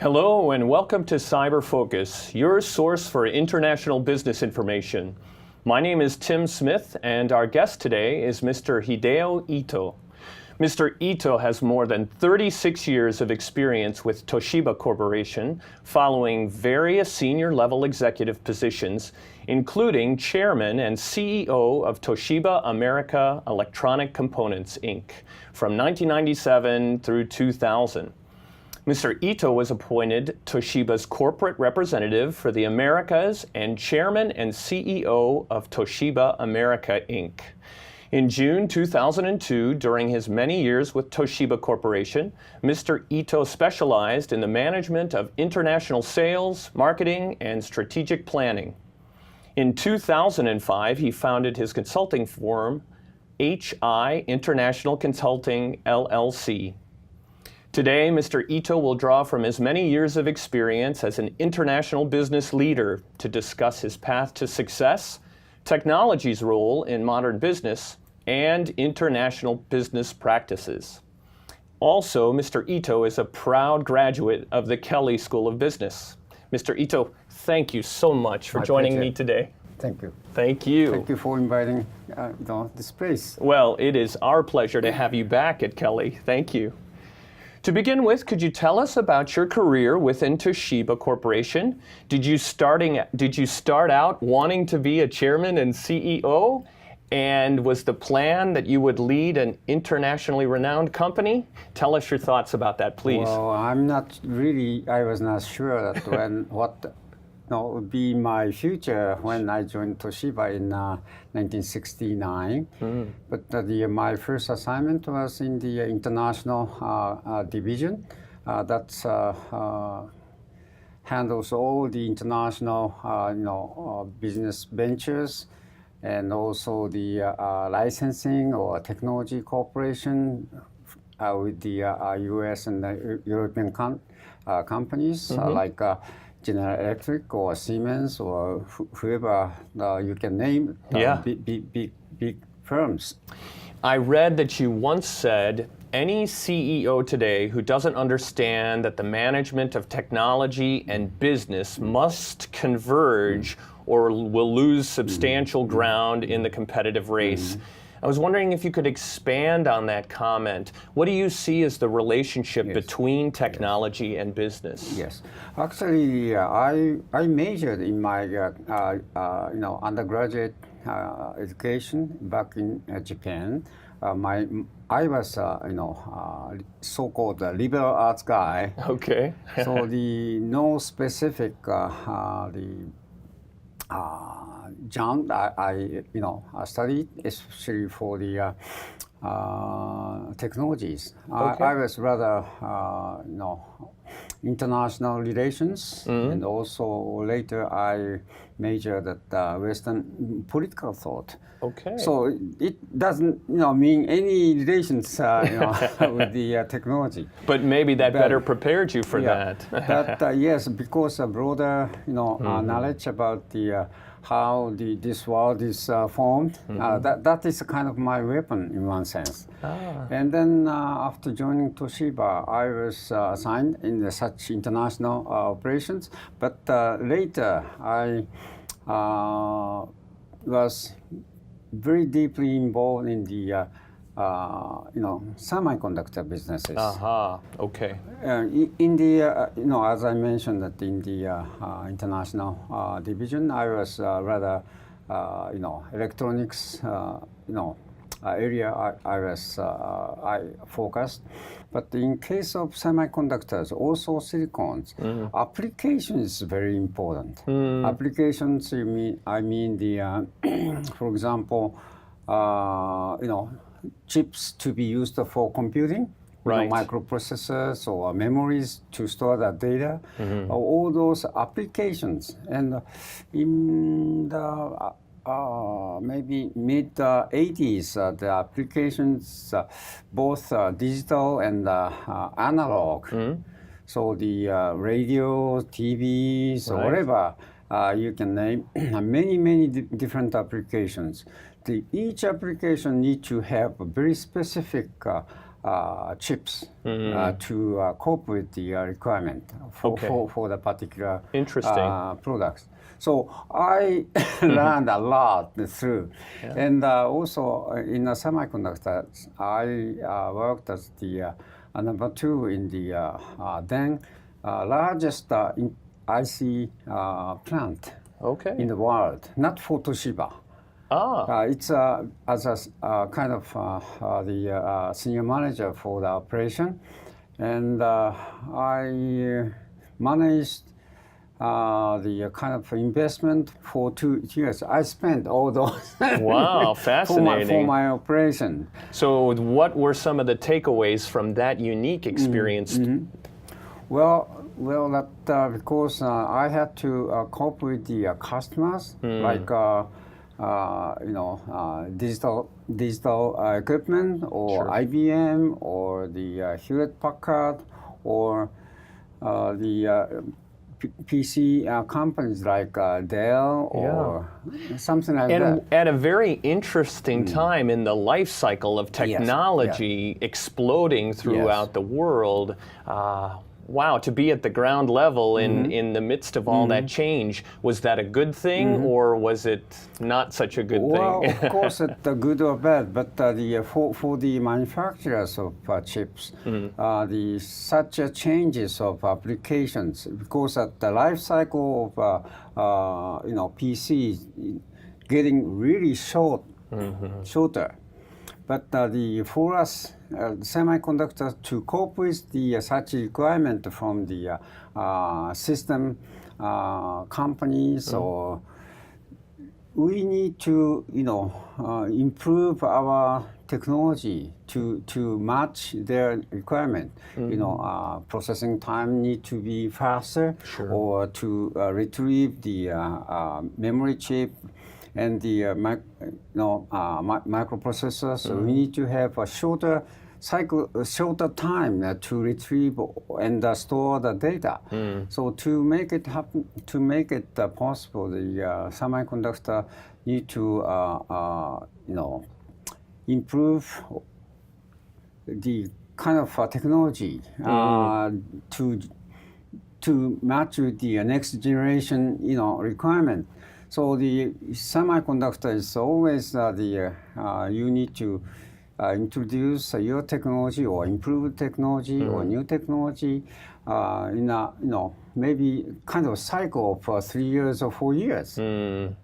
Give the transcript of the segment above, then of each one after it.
Hello and welcome to Cyber Focus, your source for international business information. My name is Tim Smith and our guest today is Mr. Hideo Ito. Mr. Ito has more than 36 years of experience with Toshiba Corporation, following various senior level executive positions, including chairman and CEO of Toshiba America Electronic Components, Inc., from 1997 through 2000. Mr. Ito was appointed Toshiba's corporate representative for the Americas and chairman and CEO of Toshiba America, Inc. In June 2002, during his many years with Toshiba Corporation, Mr. Ito specialized in the management of international sales, marketing, and strategic planning. In 2005, he founded his consulting firm, HI International Consulting, LLC. Today, Mr. Ito will draw from his many years of experience as an international business leader to discuss his path to success, technology's role in modern business, and international business practices. Also, Mr. Ito is a proud graduate of the Kelley School of Business. Mr. Ito, thank you so much for joining me today. Thank you. Thank you. Thank you for inviting this place. Well, it is our pleasure to have you back at Kelley. Thank you. To begin with, could you tell us about your career within Toshiba Corporation? Did you start out wanting to be a chairman and CEO? And was the plan that you would lead an internationally renowned company? Tell us your thoughts about that, please. Well, I was not sure that what would be my future when I joined Toshiba in 1969. But my first assignment was in the international division that handles all the international business ventures and also the licensing or technology cooperation with the US and the European companies like General Electric or Siemens or whoever you can name, big firms. I read that you once said, any CEO today who doesn't understand that the management of technology and business must converge or will lose substantial ground in the competitive race. I was wondering if you could expand on that comment. What do you see as the relationship between technology and business? Yes, actually, I majored in my undergraduate education back in Japan. I was so-called liberal arts guy. Okay. So no specific genre I studied, especially for the technologies. Okay. I was rather international relations, and also later I majored at Western political thought. Okay. So it doesn't mean any relations with the technology. But maybe that better prepared you for that. But yes, because a broader knowledge about the how this world is formed, that is kind of my weapon in one sense. And then after joining Toshiba, I was assigned in such international operations. But later, I was very deeply involved in the semiconductor businesses. Okay. In the as I mentioned that in the international division, I was rather electronics area. I focused, but in case of semiconductors, also silicons, application is very important. Applications, I mean the for example, chips to be used for computing, microprocessors or memories to store the data, all those applications. And in the maybe mid 80s, the applications both digital and analog. So the radio, TVs, or whatever you can name, many different applications. Each application needs to have a very specific chips to cope with the requirement for the particular products. So I learned a lot through. Yeah. And also in the semiconductor, I worked as the number 2 in the then largest IC plant in the world, not for Toshiba. It's as a kind of the senior manager for the operation, and I managed the kind of investment for 2 years. I spent all those wow, fascinating. for my operation. So what were some of the takeaways from that unique experience? Well, that because I had to cope with the customers, like digital equipment, or IBM, or the Hewlett Packard, or the PC companies like Dell or something like that. And at a very interesting time in the life cycle of technology exploding throughout the world. Wow, to be at the ground level in the midst of all that change, was that a good thing or was it not such a good thing? Well, of course, it's good or bad, but for the manufacturers of chips, the such changes of applications, because at the life cycle of PCs getting really shorter. But for us, semiconductors, to cope with the such requirement from the system companies, or we need to improve our technology to match their requirement. Processing time need to be faster, or to retrieve the memory chip and the microprocessors. So we need to have a shorter time to retrieve and store the data. So to make it happen, to make it possible, the semiconductor need to improve the kind of technology to match with the next generation requirement. So the semiconductor is always you need to introduce your technology or improve technology or new technology in a maybe kind of cycle of 3 years or 4 years.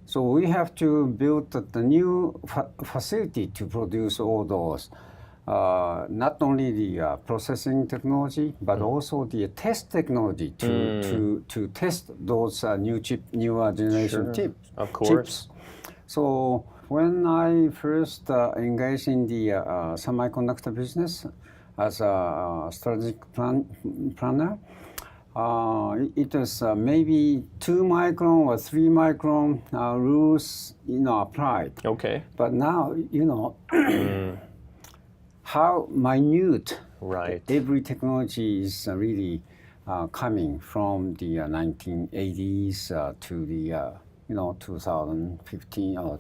So we have to build the new facility to produce all those. Not only the processing technology, but also the test technology to test those newer generation chips. So when I first engaged in the semiconductor business as a strategic planner, it was maybe 2 micron or 3 micron rules applied. Okay. But now how minute every technology is really coming from the 1980s to the 2015 or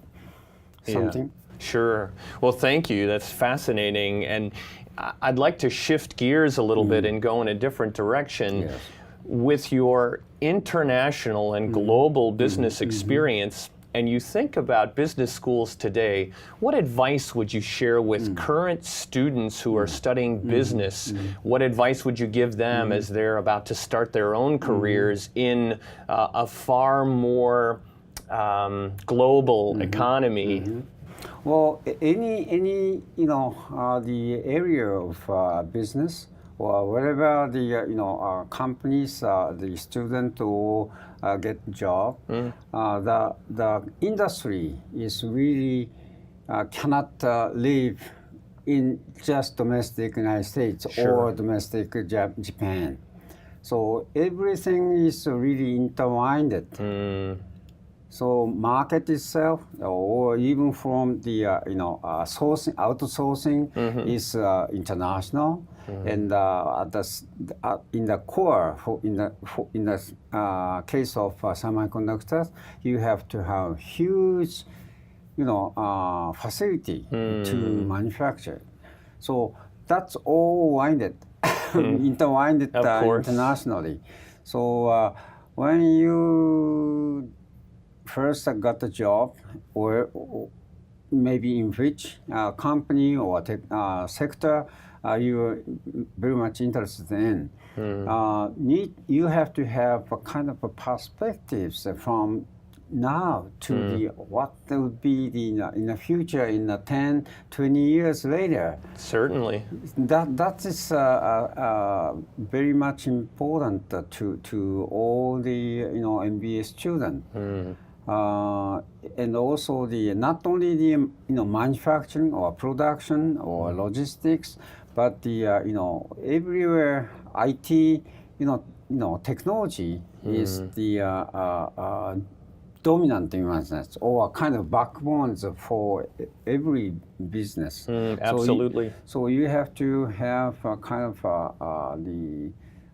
something. Sure. Well, thank you. That's fascinating. And I'd like to shift gears a little bit and go in a different direction. Yes. With your international and global business experience, and you think about business schools today, what advice would you share with current students who are studying business? What advice would you give them as they're about to start their own careers in a far more global economy? Well, any the area of business, or wherever the companies, the student will get job, the industry is really cannot live in just domestic United States or domestic Japan. So everything is really intertwined. So market itself, or even from the sourcing, outsourcing, is international. And in the core, in the case of semiconductors, you have to have huge, facility to manufacture. So that's all intertwined Of course. internationally. So when you first got a job, or maybe in which company or sector you're very much interested in, you have to have a kind of a perspectives from now to the what would be in the future in 10, 20 years later. Certainly. That is very much important to all the MBA students. And also not only the manufacturing or production or logistics, but the everywhere IT technology is the dominant in one sense, or kind of backbones for every business. Absolutely. So you have to have a kind of the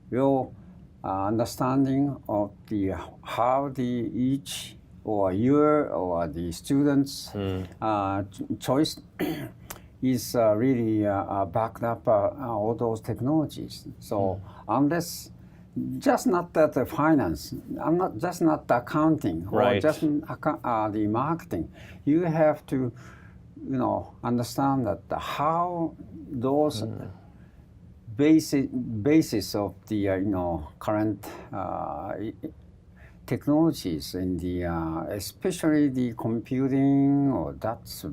real understanding of how each or your or the students' choice is really backed up all those technologies. So unless just not that the finance, just not the accounting, or just the marketing, you have to understand that how those basis of the current technologies in the especially the computing, or that's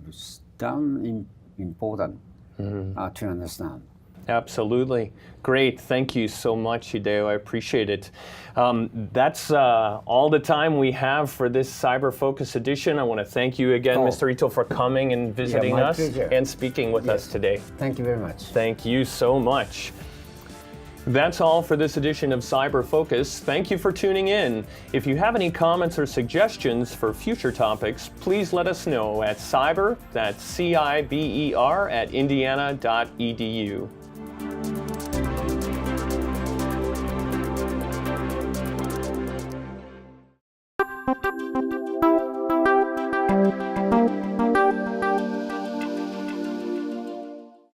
damn important to understand. Absolutely. Great. Thank you so much, Hideo. I appreciate it. That's all the time we have for this Cyber Focus edition. I want to thank you again, Mr. Ito, for coming and visiting us and speaking with us today. Thank you very much. Thank you so much. That's all for this edition of Cyber Focus. Thank you for tuning in. If you have any comments or suggestions for future topics, please let us know at cyber, that's CIBER, @indiana.edu.